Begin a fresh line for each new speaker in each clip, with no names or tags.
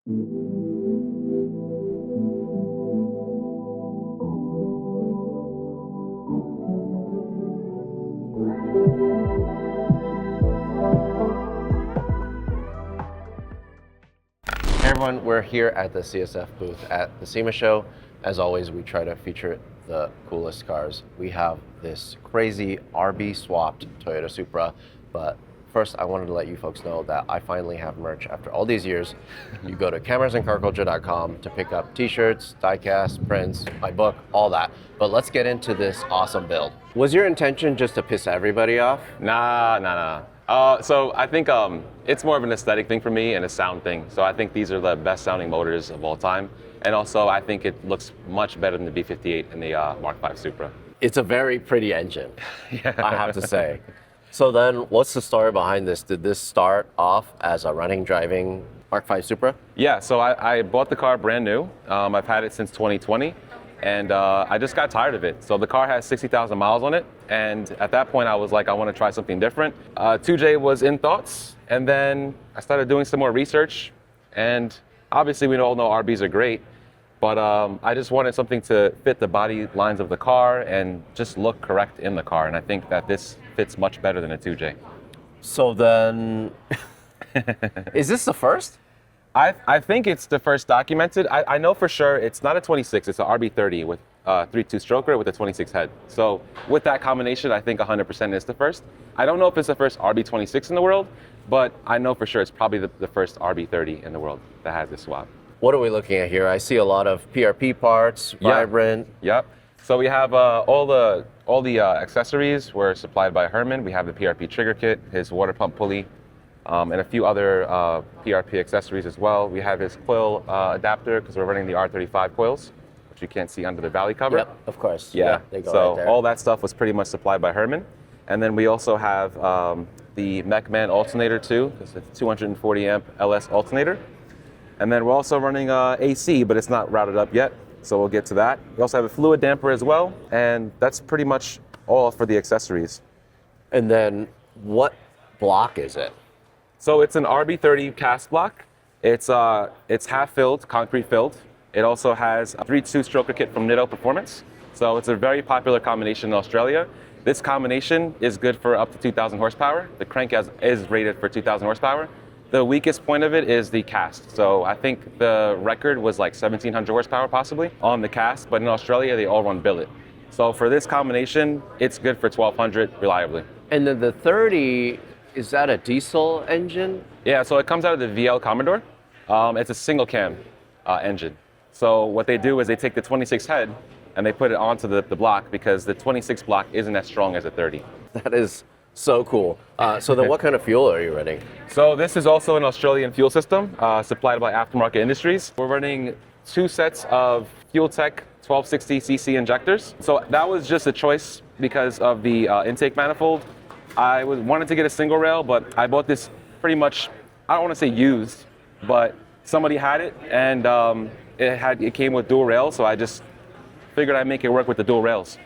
Hey everyone, we're here at the CSF booth at the SEMA show. As always, we try to feature the coolest cars. We have this crazy RB swapped Toyota Supra, but first I wanted to let you folks know that I finally have merch after all these years. You go to camerasandcarculture.com to pick up t-shirts, diecast, prints, my book, all that. But let's get into this awesome build. Was your intention just to piss everybody off?
Nah. So I think it's more of an aesthetic thing for me and a sound thing. So I think these are the best sounding motors of all time. And also I think it looks much better than the B58 and the Mark 5 Supra.
It's a very pretty engine,
Yeah.
I have to say. So then what's the story behind this? Did this start off as a running, driving Mark 5 Supra?
Yeah, so I bought the car brand new. I've had it since 2020. And I just got tired of it. So the car has 60,000 miles on it. And at that point, I was like, I want to try something different. 2J was in thoughts. And then I started doing some more research. And obviously, we all know RBs are great. But I just wanted something to fit the body lines of the car and just look correct in the car. And I think that this fits much better than a 2J.
So then, is this the first?
I think it's the first documented. I know for sure it's not a 26, it's an RB30 with 3.2 stroker with a 26 head. So with that combination, I think 100% is the first. I don't know if it's the first RB26 in the world, but I know for sure it's probably the first RB30 in the world that has this swap.
What are we looking at here? I see a lot of PRP parts, vibrant.
Yep. So we have all the accessories were supplied by Herman. We have the PRP trigger kit, his water pump pulley, and a few other PRP accessories as well. We have his coil adapter because we're running the R35 coils, which you can't see under the valley cover.
Yep, of course.
Yeah,
they go
so
right there.
all that stuff was pretty much supplied by Herman. And then we also have the MK5 alternator too. It's a 240 amp LS alternator. And then we're also running AC, but it's not routed up yet, so we'll get to that. We also have a fluid damper as well, and that's pretty much all for the accessories.
And then what block is it?
So it's an RB30 cast block. It's half filled, concrete filled. It also has a 3.2 stroker kit from Nitto Performance. So it's a very popular combination in Australia. This combination is good for up to 2,000 horsepower. The crank is rated for 2,000 horsepower. The weakest point of it is the cast. So I think the record was like 1,700 horsepower possibly on the cast, but in Australia they all run billet. So for this combination, it's good for 1,200 reliably.
And then the 30, is that a diesel engine?
Yeah, so it comes out of the VL Commodore. It's a single cam engine. So what they do is they take the 26 head and they put it onto the block because the 26 block isn't as strong as a 30.
That is so cool. So then what kind of fuel are you running?
So this is also an Australian fuel system supplied by Aftermarket Industries. We're running 2 sets of Fuel Tech 1260cc injectors. So that was just a choice because of the intake manifold. I wanted to get a single rail, but I bought this pretty much, I don't want to say used, but somebody had it and it came with dual rails, so I just figured I'd make it work with the dual rails.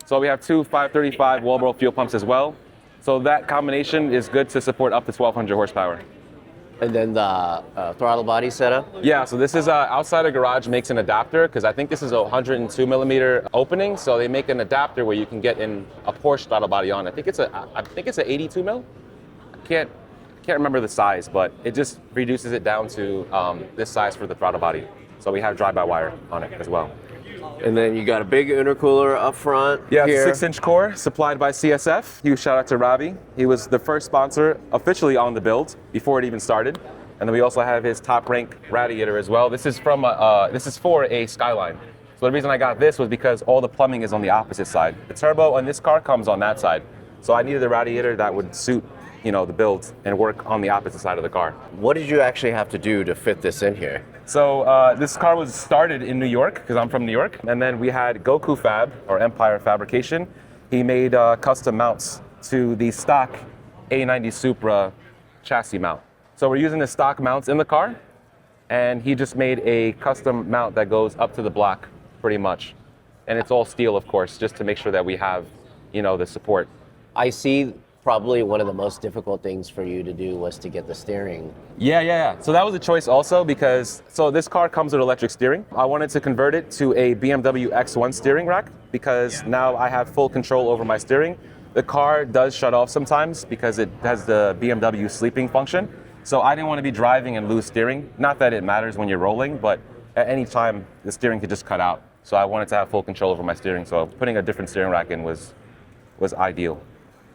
So we have 2 535 Walbro fuel pumps as well. So that combination is good to support up to 1,200 horsepower.
And then the throttle body setup?
Yeah, so this is outside of garage makes an adapter because I think this is a 102 millimeter opening. So they make an adapter where you can get in a Porsche throttle body on. I think it's a 82 mil. I can't remember the size, but it just reduces it down to this size for the throttle body. So we have drive-by-wire on it as well.
And then you got a big intercooler up front.
Yeah,
here.
it's a 6-inch core supplied by CSF. Huge shout out to Ravi. He was the first sponsor officially on the build before it even started. And then we also have his top rank radiator as well. This is for a Skyline. So the reason I got this was because all the plumbing is on the opposite side. The turbo on this car comes on that side. So I needed a radiator that would suit, the build and work on the opposite side of the car.
What did you actually have to do to fit this in here?
So this car was started in New York because I'm from New York, and then we had Goku Fab or Empire Fabrication. He made custom mounts to the stock A90 Supra chassis mount. So we're using the stock mounts in the car, and he just made a custom mount that goes up to the block pretty much, and it's all steel, of course, just to make sure that we have, the support.
I see probably one of the most difficult things for you to do was to get the steering.
Yeah. So that was a choice also because, so this car comes with electric steering. I wanted to convert it to a BMW X1 steering rack because now I have full control over my steering. The car does shut off sometimes because it has the BMW sleeping function. So I didn't want to be driving and lose steering. Not that it matters when you're rolling, but at any time the steering could just cut out. So I wanted to have full control over my steering. So putting a different steering rack in was ideal.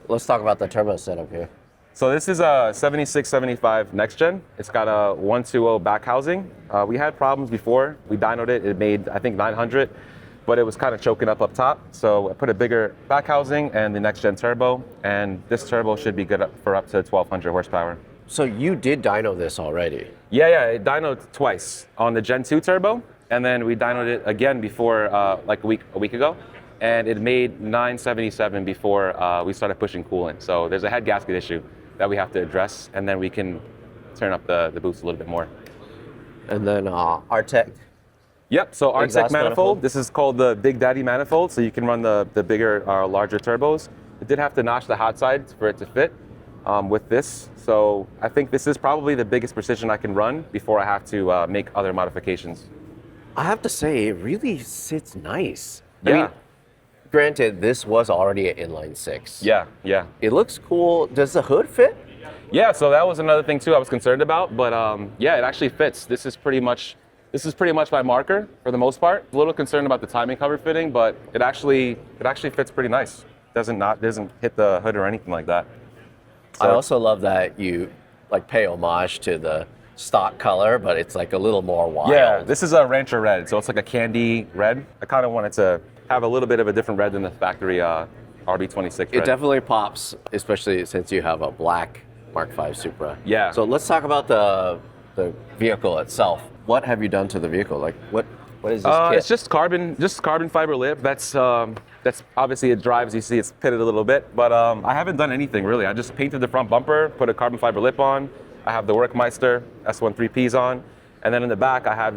Let's talk about the turbo setup here.
So this is a 7675 Next Gen. It's got a 120 back housing. We had problems before. We dynoed it. It made, I think, 900, but it was kind of choking up top. So I put a bigger back housing and the Next Gen turbo, and this turbo should be good for up to 1200 horsepower.
So you did dyno this already?
Yeah, it dynoed twice on the Gen 2 turbo, and then we dynoed it again before, like a week ago. And it made 977 before we started pushing coolant. So there's a head gasket issue that we have to address, and then we can turn up the boost a little bit more.
And then Artec?
Yep, so Artec manifold. This is called the Big Daddy manifold, so you can run the bigger, larger turbos. It did have to notch the hot side for it to fit with this. So I think this is probably the biggest precision I can run before I have to make other modifications.
I have to say, it really sits nice.
Yeah.
I mean, granted, this was already an inline six.
Yeah.
It looks cool. Does the hood fit?
Yeah, so that was another thing too I was concerned about, but yeah, it actually fits. This is pretty much my marker for the most part. A little concerned about the timing cover fitting, but it actually fits pretty nice. Doesn't hit the hood or anything like that. So,
I also love that you like pay homage to the stock color, but it's like a little more wild.
Yeah, this is a Rancher red, so it's like a candy red. I kind of wanted to have a little bit of a different red than the factory RB26 red.
It definitely pops, especially since you have a black Mark 5 Supra.
Yeah.
So let's talk about the vehicle itself. What have you done to the vehicle? Like what is this kit?
It's just carbon fiber lip. That's obviously it drives. You see it's pitted a little bit, but I haven't done anything really. I just painted the front bumper, put a carbon fiber lip on. I have the Workmeister S13Ps on, and then in the back I have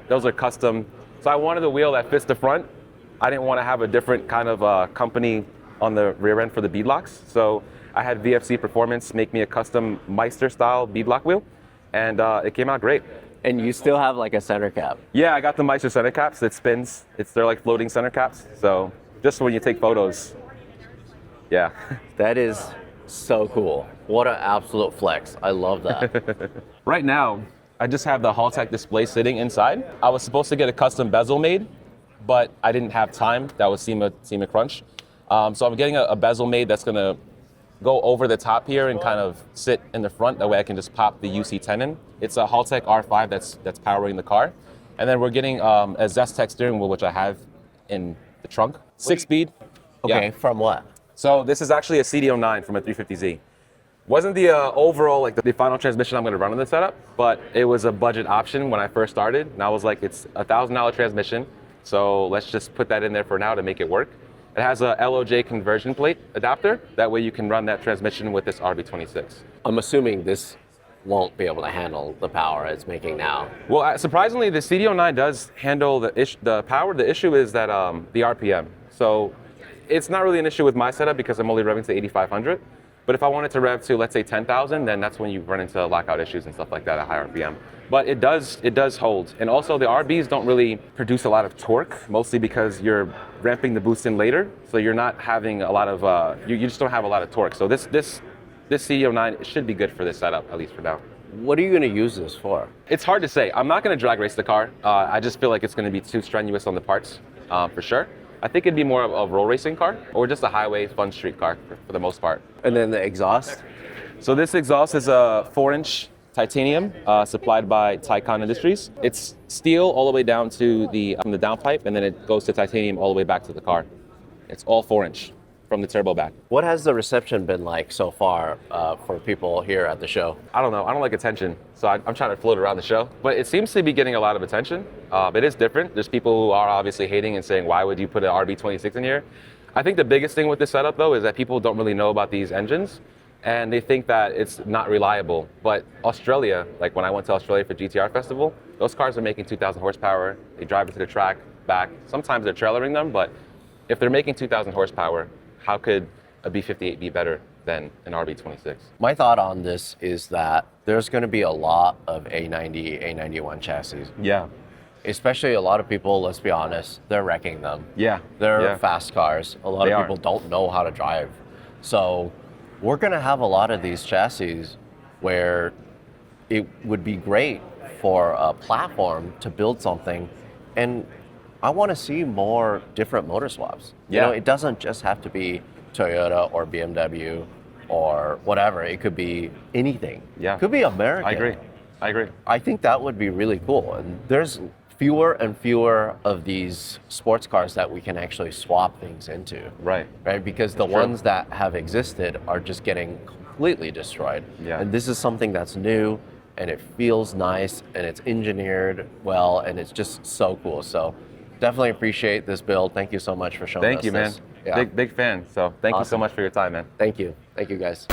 those are custom. So I wanted a wheel that fits the front. I didn't want to have a different kind of company on the rear end for the beadlocks. So I had VFC Performance make me a custom Meister style beadlock wheel, and it came out great.
And you still have like a center cap.
Yeah, I got the Meister center caps that spins. They're like floating center caps. So just when you take photos. Yeah.
That is so cool. What an absolute flex. I love that.
Right now, I just have the Haltech display sitting inside. I was supposed to get a custom bezel made, but I didn't have time. That was SEMA crunch. So I'm getting a bezel made that's gonna go over the top here and kind of sit in the front. That way I can just pop the UC10 in. It's a Haltech R5 that's powering the car. And then we're getting a Zestech steering wheel, which I have in the trunk. 6-speed.
Okay,
Yeah.
from what?
So this is actually a CD009 from a 350Z. Wasn't the overall, like the final transmission I'm gonna run in the setup, but it was a budget option when I first started. And I was like, it's a $1,000 transmission. So let's just put that in there for now to make it work. It has a LOJ conversion plate adapter. That way you can run that transmission with this RB26.
I'm assuming this won't be able to handle the power it's making now.
Well, surprisingly, the CD009 does handle the power. The issue is that the RPM. So it's not really an issue with my setup because I'm only revving to 8,500. But if I wanted to rev to, let's say, 10,000, then that's when you run into lockout issues and stuff like that at high RPM. But it does hold. And also the RBs don't really produce a lot of torque, mostly because you're ramping the boost in later. So you're not having a lot of, you just don't have a lot of torque. So this CD009 should be good for this setup, at least for now.
What are you going to use this for?
It's hard to say. I'm not going to drag race the car. I just feel like it's going to be too strenuous on the parts, for sure. I think it'd be more of a roll racing car or just a highway fun street car for the most part.
And then the exhaust?
So this exhaust is a 4-inch titanium supplied by Taikon Industries. It's steel all the way down to the downpipe, and then it goes to titanium all the way back to the car. It's all 4-inch from the turbo back.
What has the reception been like so far for people here at the show?
I don't know. I don't like attention, so I'm trying to float around the show. But it seems to be getting a lot of attention. It is different. There's people who are obviously hating and saying, why would you put an RB26 in here? I think the biggest thing with this setup, though, is that people don't really know about these engines, and they think that it's not reliable. But Australia, like when I went to Australia for GTR Festival, those cars are making 2,000 horsepower. They drive it to the track, back. Sometimes they're trailering them, but if they're making 2,000 horsepower, how could a B58 be better than an RB26.
My thought on this is that there's going to be a lot of A90, A91 chassis.
Yeah.
Especially a lot of people, let's be honest, they're wrecking them.
Yeah.
They're
yeah.
fast cars. A lot
They
of
are.
people don't know how to drive. So we're going to have a lot of these chassis where it would be great for a platform to build something. And I want to see more different motor swaps. You know,
Yeah.
it doesn't just have to be Toyota or BMW or whatever. It could be anything.
Yeah.
It could be American.
I agree.
I think that would be really cool. And there's fewer and fewer of these sports cars that we can actually swap things into.
Right.
Right? Because the
True.
ones that have existed are just getting completely destroyed.
Yeah.
And this is something that's new and it feels nice and it's engineered well and it's just so cool. So definitely appreciate this build. Thank you so much for showing us
Thank you, man.
this. Yeah.
Big fan. So thank you so
Awesome.
much for your time, man.
Thank you. Thank you, guys.